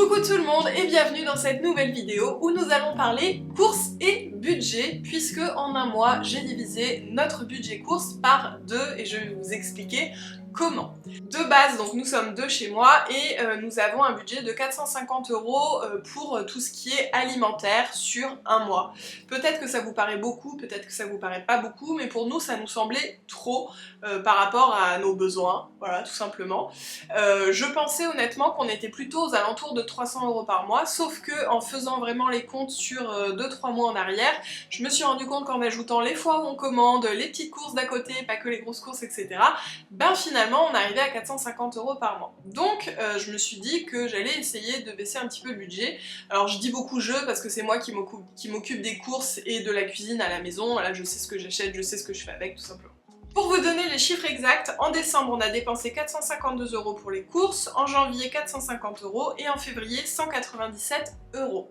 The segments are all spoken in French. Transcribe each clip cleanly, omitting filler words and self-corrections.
Coucou tout le monde et bienvenue dans cette nouvelle vidéo où nous allons parler courses et budget, puisque en un mois j'ai divisé notre budget courses par deux et je vais vous expliquer comment. De base, donc nous sommes deux chez moi et nous avons un budget de 450 € pour tout ce qui est alimentaire sur un mois. Peut-être que ça vous paraît beaucoup, peut-être que ça vous paraît pas beaucoup, mais pour nous ça nous semblait trop par rapport à nos besoins, voilà tout simplement. Je pensais honnêtement qu'on était plutôt aux alentours de 300 € par mois, sauf que en faisant vraiment les comptes sur 2-3 mois en arrière, je me suis rendu compte qu'en ajoutant les fois où on commande, les petites courses d'à côté, pas que les grosses courses, etc., ben finalement on arrivait à 450 € par mois. Donc je me suis dit que j'allais essayer de baisser un petit peu le budget. Alors je dis beaucoup je parce que c'est moi qui m'occupe des courses et de la cuisine à la maison, voilà, je sais ce que j'achète, je sais ce que je fais avec tout simplement. Pour vous donner les chiffres exacts, en décembre on a dépensé 452 € pour les courses, en janvier 450 € et en février 197 €.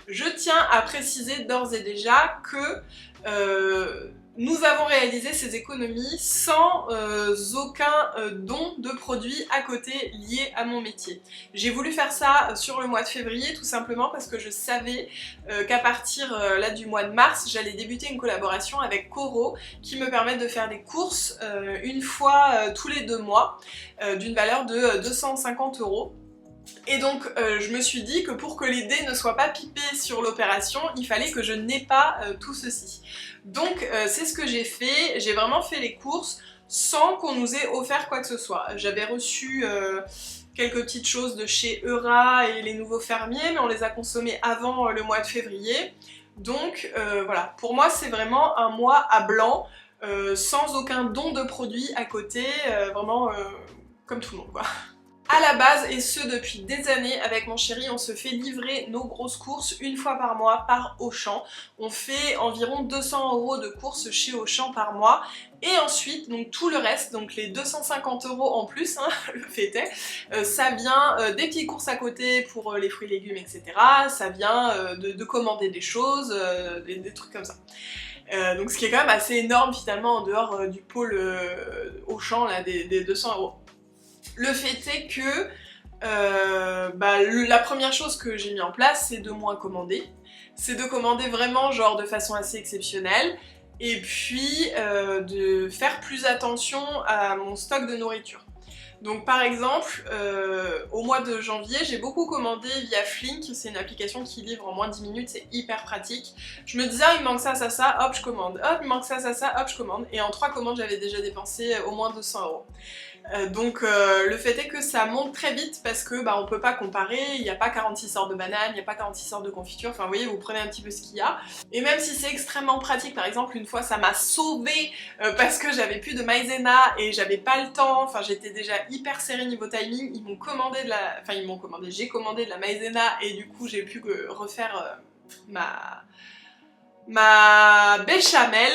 Je tiens à préciser d'ores et déjà que nous avons réalisé ces économies sans aucun don de produits à côté lié à mon métier. J'ai voulu faire ça sur le mois de février tout simplement parce que je savais qu'à partir là du mois de mars, j'allais débuter une collaboration avec Coro qui me permet de faire des courses une fois tous les 2 mois d'une valeur de 250 €. Et donc je me suis dit que pour que les dés ne soient pas pipés sur l'opération, il fallait que je n'ai pas tout ceci. Donc c'est ce que j'ai fait, j'ai vraiment fait les courses sans qu'on nous ait offert quoi que ce soit. J'avais reçu quelques petites choses de chez Eura et les nouveaux fermiers, mais on les a consommés avant le mois de février. Donc voilà, pour moi c'est vraiment un mois à blanc, sans aucun don de produits à côté, vraiment comme tout le monde quoi. À la base, et ce depuis des années, avec mon chéri, on se fait livrer nos grosses courses une fois par mois par Auchan. On fait environ 200 € de courses chez Auchan par mois. Et ensuite, donc tout le reste, donc les 250 € en plus, hein, le fait est, ça vient des petites courses à côté pour les fruits et légumes, etc. Ça vient de commander des choses, des trucs comme ça. Donc ce qui est quand même assez énorme finalement en dehors du pôle Auchan là, des 200 €. Le fait est que la première chose que j'ai mis en place, c'est de moins commander. C'est de commander vraiment genre de façon assez exceptionnelle. Et puis de faire plus attention à mon stock de nourriture. Donc par exemple, au mois de janvier, j'ai beaucoup commandé via Flink, c'est une application qui livre en moins de 10 minutes, c'est hyper pratique. Je me disais, ah, il me manque ça, ça, ça, hop, je commande. Hop, il me manque ça, ça, ça, hop, je commande. Et en 3 commandes, j'avais déjà dépensé au moins 200 €. Donc le fait est que ça monte très vite parce que on peut pas comparer, il n'y a pas 46 sortes de bananes, il n'y a pas 46 sortes de confiture, enfin vous voyez, vous prenez un petit peu ce qu'il y a. Et même si c'est extrêmement pratique, par exemple une fois ça m'a sauvée parce que j'avais plus de maïzena et j'avais pas le temps, enfin j'étais déjà hyper serrée niveau timing, ils m'ont commandé de la... Enfin ils m'ont commandé, j'ai commandé de la maïzena et du coup j'ai pu refaire ma béchamel,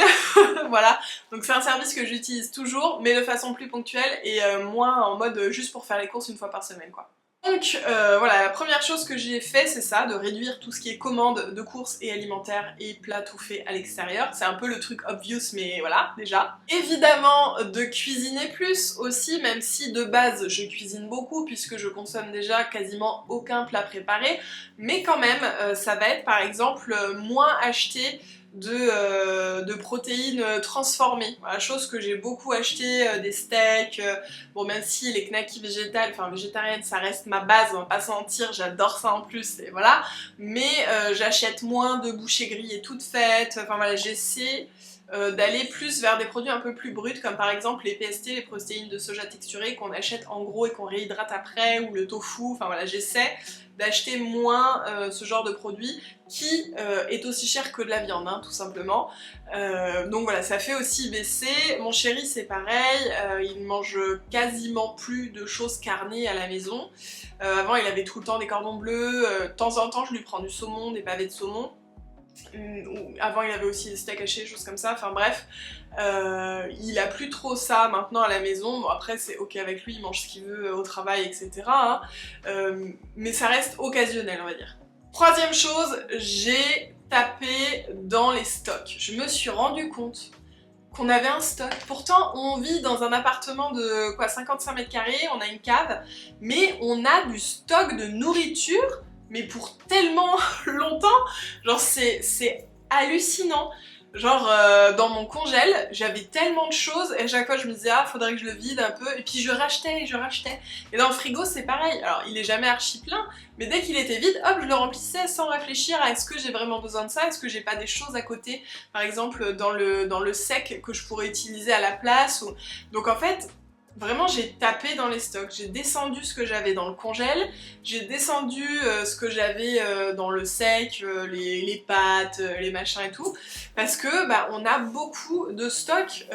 voilà, donc c'est un service que j'utilise toujours, mais de façon plus ponctuelle et moins en mode juste pour faire les courses une fois par semaine quoi. Donc voilà, la première chose que j'ai fait c'est ça, de réduire tout ce qui est commande de courses et alimentaires et plats tout faits à l'extérieur. C'est un peu le truc obvious mais voilà, déjà. Évidemment de cuisiner plus aussi, même si de base je cuisine beaucoup puisque je consomme déjà quasiment aucun plat préparé, mais quand même ça va être par exemple moins acheter de protéines transformées, voilà, chose que j'ai beaucoup acheté, des steaks, bon même si les knackis végétales, enfin végétariennes ça reste ma base, on va pas se mentir, j'adore ça en plus, et voilà, mais j'achète moins de bouchées grillées toutes faites, enfin voilà, j'essaie d'aller plus vers des produits un peu plus bruts comme par exemple les PST, les protéines de soja texturées qu'on achète en gros et qu'on réhydrate après, ou le tofu, enfin voilà, j'essaie d'acheter moins ce genre de produit qui est aussi cher que de la viande, hein, tout simplement. Donc voilà, ça fait aussi baisser. Mon chéri c'est pareil, il mange quasiment plus de choses carnées à la maison. Avant il avait tout le temps des cordons bleus, de temps en temps je lui prends du saumon, des pavés de saumon. Avant il avait aussi des steaks hachés, des choses comme ça, enfin bref, il a plus trop ça maintenant à la maison. Bon après c'est ok avec lui, il mange ce qu'il veut au travail, etc. hein. Mais ça reste occasionnel on va dire. Troisième chose, j'ai tapé dans les stocks. Je me suis rendu compte qu'on avait un stock. Pourtant, on vit dans un appartement de quoi, 55 mètres carrés, on a une cave, mais on a du stock de nourriture, mais pour tellement longtemps, genre c'est hallucinant. Genre dans mon congèle, j'avais tellement de choses et à chaque fois je me disais ah faudrait que je le vide un peu et puis je rachetais et je rachetais. Et dans le frigo c'est pareil, alors il est jamais archi plein mais dès qu'il était vide hop je le remplissais sans réfléchir à est-ce que j'ai vraiment besoin de ça, est-ce que j'ai pas des choses à côté par exemple dans le sec que je pourrais utiliser à la place ou... Donc en fait vraiment j'ai tapé dans les stocks, j'ai descendu ce que j'avais dans le congèle, j'ai descendu ce que j'avais dans le sec, les pâtes, les machins et tout, parce que bah, on a beaucoup de stocks.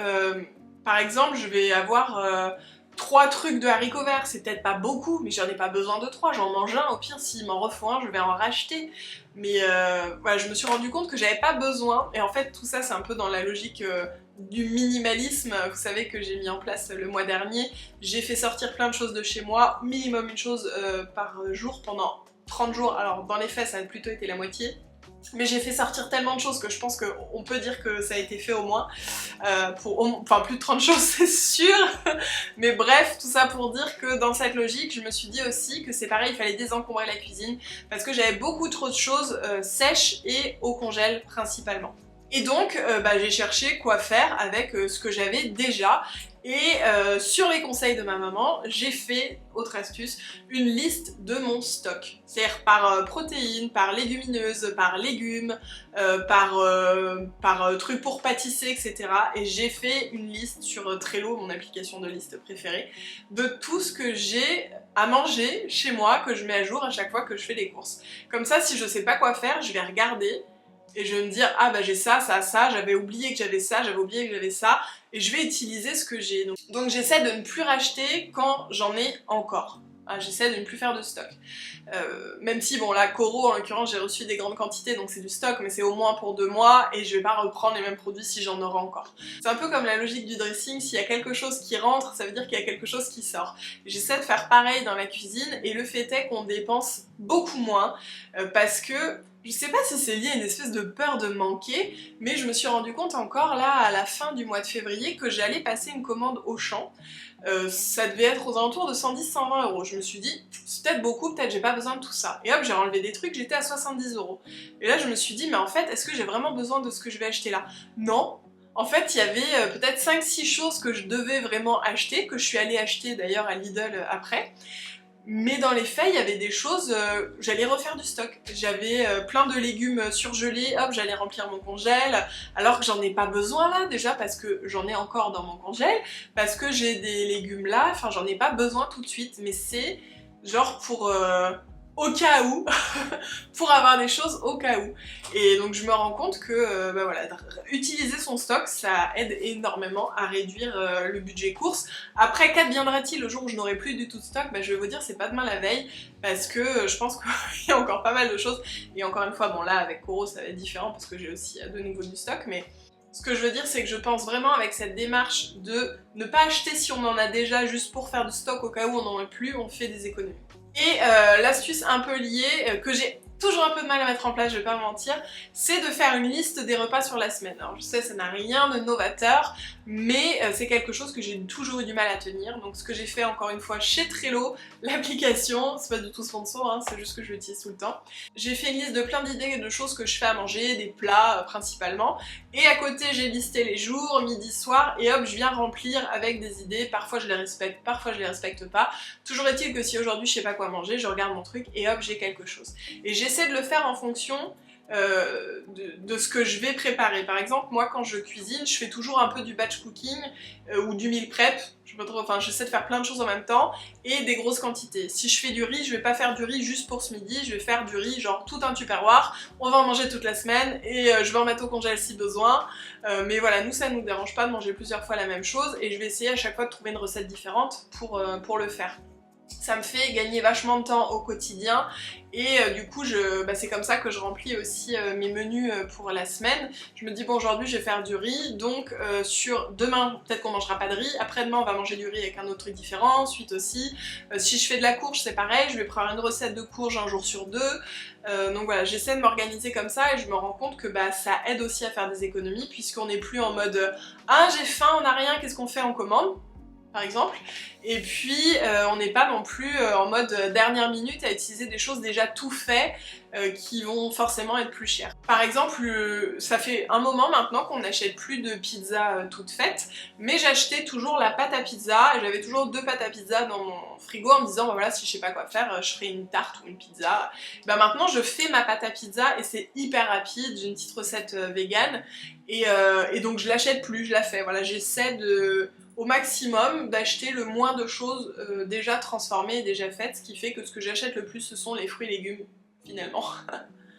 Par exemple je vais avoir 3 trucs de haricots verts, c'est peut-être pas beaucoup, mais j'en ai pas besoin de 3, j'en mange un, au pire s'il m'en refaut un, je vais en racheter. Mais voilà, je me suis rendu compte que j'avais pas besoin, et en fait tout ça c'est un peu dans la logique du minimalisme, vous savez que j'ai mis en place le mois dernier. J'ai fait sortir plein de choses de chez moi, minimum une chose par jour pendant 30 jours, alors dans les faits ça a plutôt été la moitié. Mais j'ai fait sortir tellement de choses que je pense qu'on peut dire que ça a été fait au moins, enfin plus de 30 choses c'est sûr, mais bref, tout ça pour dire que dans cette logique, je me suis dit aussi que c'est pareil, il fallait désencombrer la cuisine, parce que j'avais beaucoup trop de choses sèches et au congèle principalement. Et donc bah, j'ai cherché quoi faire avec ce que j'avais déjà, et sur les conseils de ma maman, j'ai fait, autre astuce, une liste de mon stock. C'est-à-dire par protéines, par légumineuses, par légumes, par trucs pour pâtisser, etc. Et j'ai fait une liste sur Trello, mon application de liste préférée, de tout ce que j'ai à manger chez moi, que je mets à jour à chaque fois que je fais des courses. Comme ça, si je sais pas quoi faire, je vais regarder, et je vais me dire ah bah j'ai ça, ça, ça, j'avais oublié que j'avais ça, j'avais oublié que j'avais ça, et je vais utiliser ce que j'ai. Donc j'essaie de ne plus racheter quand j'en ai encore. Ah, j'essaie de ne plus faire de stock. Même si bon là Coro en l'occurrence j'ai reçu des grandes quantités donc c'est du stock mais c'est au moins pour 2 mois et je vais pas reprendre les mêmes produits si j'en aurai encore. C'est un peu comme la logique du dressing, s'il y a quelque chose qui rentre ça veut dire qu'il y a quelque chose qui sort. J'essaie de faire pareil dans la cuisine et le fait est qu'on dépense beaucoup moins parce que je sais pas si c'est lié à une espèce de peur de manquer, mais je me suis rendu compte encore là à la fin du mois de février que j'allais passer une commande Auchan. Ça devait être aux alentours de 110-120 euros. Je me suis dit, c'est peut-être beaucoup, peut-être j'ai pas besoin de tout ça. Et hop, j'ai enlevé des trucs, j'étais à 70 euros. Et là je me suis dit, mais en fait, est-ce que j'ai vraiment besoin de ce que je vais acheter là? Non. En fait, il y avait peut-être 5-6 choses que je devais vraiment acheter, que je suis allée acheter d'ailleurs à Lidl après. Mais dans les faits, il y avait des choses, j'allais refaire du stock. J'avais plein de légumes surgelés, hop, j'allais remplir mon congèle, alors que j'en ai pas besoin là déjà parce que j'en ai encore dans mon congèle, parce que j'ai des légumes là, enfin j'en ai pas besoin tout de suite, mais c'est genre pour au cas où, pour avoir des choses au cas où. Et donc je me rends compte que bah voilà, utiliser son stock ça aide énormément à réduire le budget course. Après qu'adviendra-t-il le jour où je n'aurai plus du tout de stock? Bah, je vais vous dire c'est pas demain la veille parce que je pense qu'il y a encore pas mal de choses et encore une fois bon là avec Coro ça va être différent parce que j'ai aussi de nouveau du stock mais ce que je veux dire c'est que je pense vraiment avec cette démarche de ne pas acheter si on en a déjà juste pour faire du stock au cas où on n'en a plus, on fait des économies. Et l'astuce un peu liée, que j'ai toujours un peu de mal à mettre en place, je vais pas mentir, c'est de faire une liste des repas sur la semaine. Alors je sais, ça n'a rien de novateur, mais c'est quelque chose que j'ai toujours eu du mal à tenir. Donc ce que j'ai fait encore une fois chez Trello, l'application, c'est pas du tout sponsor, hein, c'est juste que je l'utilise tout le temps. J'ai fait une liste de plein d'idées de choses que je fais à manger, des plats principalement, et à côté j'ai listé les jours, midi, soir, et hop, je viens remplir avec des idées, parfois je les respecte, parfois je les respecte pas. Toujours est-il que si aujourd'hui je sais pas quoi manger, je regarde mon truc et hop, j'ai quelque chose. Et j'essaie de le faire en fonction de ce que je vais préparer. Par exemple, moi quand je cuisine, je fais toujours un peu du batch cooking ou du meal prep, j'essaie de faire plein de choses en même temps et des grosses quantités. Si je fais du riz, je vais pas faire du riz juste pour ce midi, je vais faire du riz genre tout un tupperware, on va en manger toute la semaine et je vais en mettre au congèle si besoin. Mais voilà, nous ça nous dérange pas de manger plusieurs fois la même chose et je vais essayer à chaque fois de trouver une recette différente pour le faire. Ça me fait gagner vachement de temps au quotidien et du coup c'est comme ça que je remplis aussi mes menus pour la semaine. Je me dis bon, aujourd'hui je vais faire du riz, donc sur demain peut-être qu'on mangera pas de riz, après-demain on va manger du riz avec un autre truc différent, ensuite aussi si je fais de la courge c'est pareil, je vais prendre une recette de courge un jour sur deux. Donc voilà, j'essaie de m'organiser comme ça et je me rends compte que ça aide aussi à faire des économies puisqu'on n'est plus en mode ah j'ai faim, on n'a rien, qu'est-ce qu'on fait, on commande par exemple, et puis on n'est pas non plus en mode dernière minute à utiliser des choses déjà tout faites qui vont forcément être plus chères. Par exemple, ça fait un moment maintenant qu'on n'achète plus de pizza toute faite, mais j'achetais toujours la pâte à pizza, et j'avais toujours 2 pâtes à pizza dans mon frigo en me disant bah voilà, si je sais pas quoi faire, je ferai une tarte ou une pizza. Bah maintenant je fais ma pâte à pizza et c'est hyper rapide, j'ai une petite recette vegan, et donc je l'achète plus, je la fais. Voilà, j'essaie au maximum d'acheter le moins de choses déjà transformées et déjà faites, ce qui fait que ce que j'achète le plus ce sont les fruits et légumes finalement.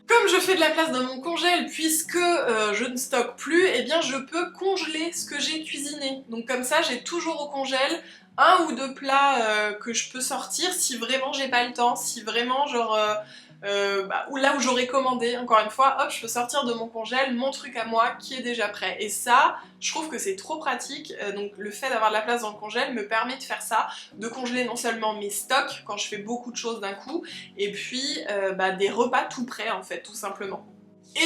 Comme je fais de la place dans mon congèle puisque je ne stocke plus, eh bien je peux congeler ce que j'ai cuisiné. Donc comme ça j'ai toujours au congèle 1 ou 2 plats que je peux sortir si vraiment j'ai pas le temps, si vraiment genre ou là où j'aurais commandé, encore une fois, hop, je peux sortir de mon congèle mon truc à moi qui est déjà prêt. Et ça, je trouve que c'est trop pratique, donc le fait d'avoir de la place dans le congèle me permet de faire ça, de congeler non seulement mes stocks quand je fais beaucoup de choses d'un coup, et puis des repas tout prêts en fait, tout simplement.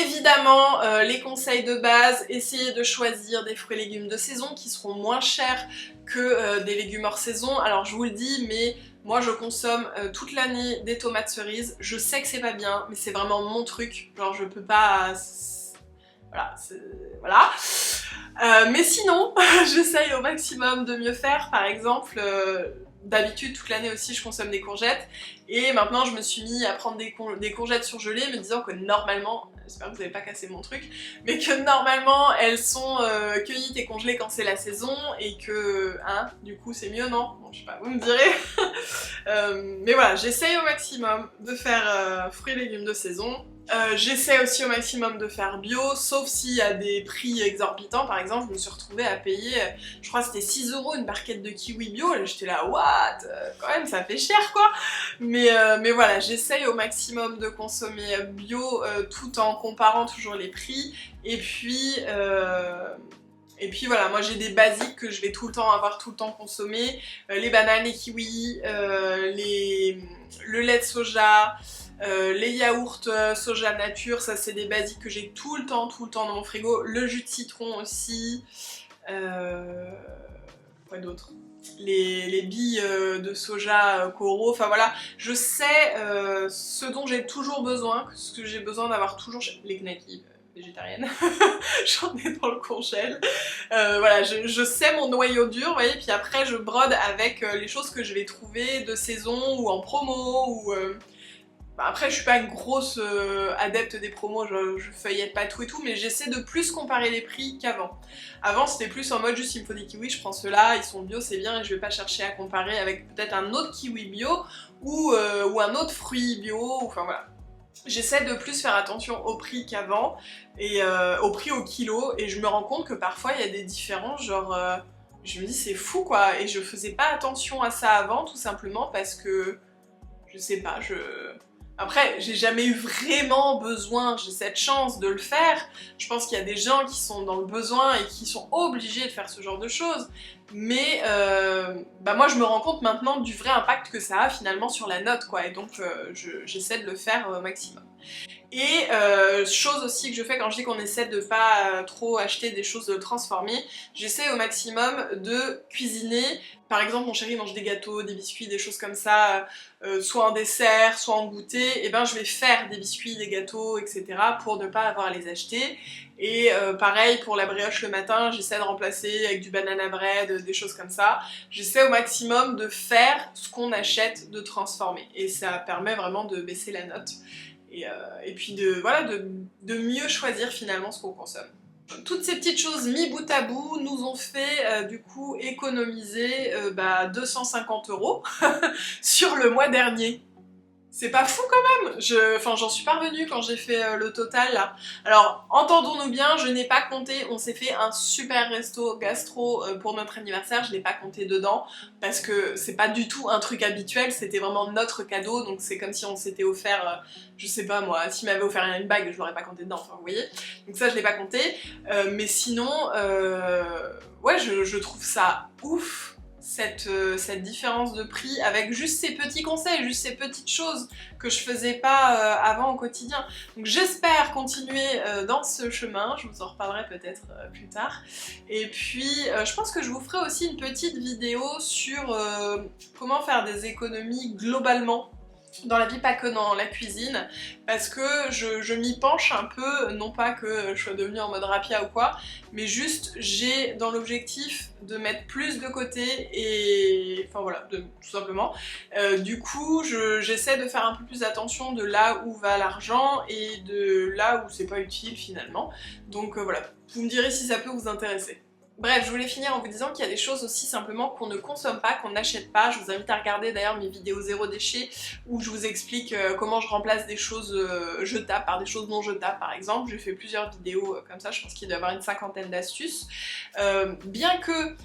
Évidemment, les conseils de base, essayez de choisir des fruits et légumes de saison qui seront moins chers que des légumes hors saison. Alors je vous le dis, mais moi je consomme toute l'année des tomates cerises. Je sais que c'est pas bien, mais c'est vraiment mon truc. Genre je peux pas... Voilà. Mais sinon, j'essaye au maximum de mieux faire. Par exemple, d'habitude toute l'année aussi je consomme des courgettes. Et maintenant je me suis mis à prendre des courgettes surgelées, me disant que normalement, j'espère que vous n'avez pas cassé mon truc, mais que normalement elles sont cueillies et congelées quand c'est la saison et que, hein, du coup c'est mieux, non? Bon, je sais pas, vous me direz. Mais voilà, j'essaye au maximum de faire fruits et légumes de saison. J'essaie aussi au maximum de faire bio, sauf s'il y a des prix exorbitants. Par exemple, je me suis retrouvée à payer, je crois que c'était 6 € une barquette de kiwi bio, et j'étais là, what? Quand même, ça fait cher quoi! Mais voilà, j'essaye au maximum de consommer bio tout en comparant toujours les prix. Et puis voilà, moi j'ai des basiques que je vais tout le temps avoir, tout le temps consommer. Les bananes, les kiwis, le lait de soja, les yaourts soja nature, ça c'est des basiques que j'ai tout le temps dans mon frigo. Le jus de citron aussi. Quoi d'autre? Les billes de soja coraux, enfin voilà, je sais ce dont j'ai toujours besoin, ce que j'ai besoin d'avoir toujours, les knackis végétariennes, j'en ai dans le congèle. Voilà, je sais mon noyau dur, vous voyez, puis après je brode avec les choses que je vais trouver de saison ou en promo, ou... Après je suis pas une grosse adepte des promos, je feuillette pas tout et tout, mais j'essaie de plus comparer les prix qu'avant. Avant c'était plus en mode juste il me faut des kiwis, je prends ceux-là, ils sont bio, c'est bien, et je vais pas chercher à comparer avec peut-être un autre kiwi bio ou un autre fruit bio, enfin voilà. J'essaie de plus faire attention au prix qu'avant, et au prix au kilo, et je me rends compte que parfois il y a des différences, genre je me dis c'est fou quoi, et je faisais pas attention à ça avant tout simplement parce que je sais pas, Après, j'ai jamais eu vraiment besoin, j'ai cette chance de le faire. Je pense qu'il y a des gens qui sont dans le besoin et qui sont obligés de faire ce genre de choses. Mais moi je me rends compte maintenant du vrai impact que ça a finalement sur la note quoi. Et donc j'essaie de le faire au maximum. Et chose aussi que je fais quand je dis qu'on essaie de pas trop acheter des choses transformées, j'essaie au maximum de cuisiner. Par exemple mon chéri mange des gâteaux, des biscuits, des choses comme ça, soit en dessert, soit en goûter, et ben je vais faire des biscuits, des gâteaux, etc. pour ne pas avoir à les acheter. Et pareil pour la brioche le matin, j'essaie de remplacer avec du banana bread, des choses comme ça. J'essaie au maximum de faire ce qu'on achète, de transformer. Et ça permet vraiment de baisser la note. Et puis de mieux choisir finalement ce qu'on consomme. Toutes ces petites choses mis bout à bout nous ont fait du coup économiser 250 € sur le mois dernier. C'est pas fou quand même. Enfin, j'en suis pas revenue quand j'ai fait le total là. Alors, entendons-nous bien, je n'ai pas compté, on s'est fait un super resto gastro pour notre anniversaire, je l'ai pas compté dedans, parce que c'est pas du tout un truc habituel, c'était vraiment notre cadeau, donc c'est comme si on s'était offert, je sais pas moi, s'il m'avait offert une bague, je l'aurais pas compté dedans, enfin vous voyez. Donc ça je l'ai pas compté, mais sinon, ouais, je trouve ça ouf. Cette différence de prix avec juste ces petits conseils, juste ces petites choses que je faisais pas avant au quotidien. Donc j'espère continuer dans ce chemin, je vous en reparlerai peut-être plus tard. Et puis je pense que je vous ferai aussi une petite vidéo sur comment faire des économies globalement dans la vie, pas que dans la cuisine, parce que je m'y penche un peu, non pas que je sois devenue en mode rapia ou quoi, mais juste j'ai dans l'objectif de mettre plus de côté et... enfin voilà, tout simplement. Du coup, j'essaie de faire un peu plus attention de là où va l'argent et de là où c'est pas utile finalement. Donc voilà, vous me direz si ça peut vous intéresser. Bref, je voulais finir en vous disant qu'il y a des choses aussi simplement qu'on ne consomme pas, qu'on n'achète pas. Je vous invite à regarder d'ailleurs mes vidéos zéro déchet où je vous explique comment je remplace des choses jetables par des choses non jetables par exemple. J'ai fait plusieurs vidéos comme ça, je pense qu'il doit y avoir une 50aine d'astuces. Bien que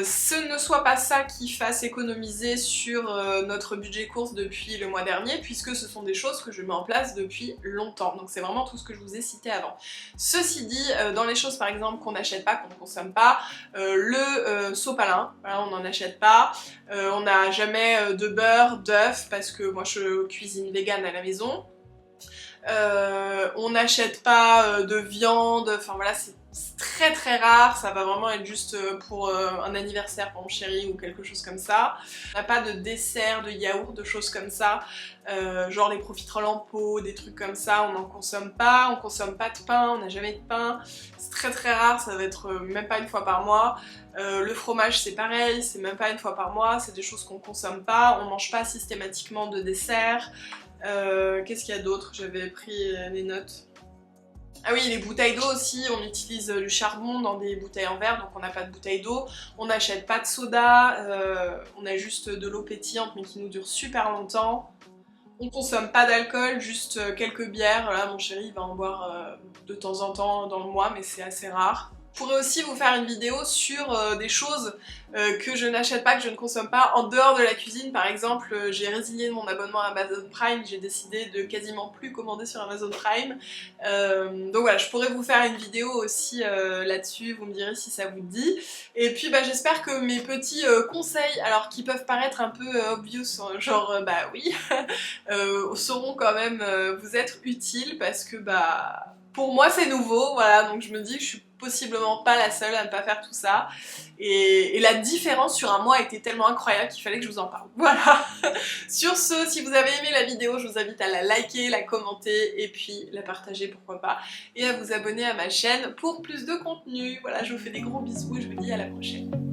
ce ne soit pas ça qui fasse économiser sur notre budget course depuis le mois dernier, puisque ce sont des choses que je mets en place depuis longtemps. Donc c'est vraiment tout ce que je vous ai cité avant. Ceci dit, dans les choses par exemple qu'on n'achète pas, qu'on ne consomme pas, le sopalin, voilà, on n'en achète pas. On n'a jamais de beurre, d'œufs, parce que moi je cuisine vegan à la maison. On n'achète pas de viande, enfin voilà, c'est très très rare, ça va vraiment être juste pour un anniversaire pour mon chéri ou quelque chose comme ça. On n'a pas de dessert, de yaourt, de choses comme ça, genre les profiteroles en pot, des trucs comme ça, on n'en consomme pas. On consomme pas de pain, on n'a jamais de pain, c'est très très rare, ça va être même pas une fois par mois. Le fromage c'est pareil, c'est même pas une fois par mois, c'est des choses qu'on consomme pas. On mange pas systématiquement de dessert. Qu'est-ce qu'il y a d'autre? J'avais pris les notes. Ah oui, les bouteilles d'eau aussi, on utilise du charbon dans des bouteilles en verre, donc on n'a pas de bouteille d'eau. On n'achète pas de soda, on a juste de l'eau pétillante mais qui nous dure super longtemps. On consomme pas d'alcool, juste quelques bières. Voilà, mon chéri va en boire de temps en temps dans le mois, mais c'est assez rare. Je pourrais aussi vous faire une vidéo sur des choses que je n'achète pas, que je ne consomme pas en dehors de la cuisine. Par exemple, j'ai résilié mon abonnement à Amazon Prime, j'ai décidé de quasiment plus commander sur Amazon Prime. Donc voilà, je pourrais vous faire une vidéo aussi là-dessus, vous me direz si ça vous dit. Et puis bah, j'espère que mes petits conseils, alors qui peuvent paraître un peu obvious, genre bah oui, sauront quand même vous être utiles parce que bah... pour moi c'est nouveau, voilà, donc je me dis que je suis possiblement pas la seule à ne pas faire tout ça. Et la différence sur un mois était tellement incroyable qu'il fallait que je vous en parle. Voilà. Sur ce, si vous avez aimé la vidéo, je vous invite à la liker, la commenter et puis la partager pourquoi pas. Et à vous abonner à ma chaîne pour plus de contenu. Voilà, je vous fais des gros bisous et je vous dis à la prochaine.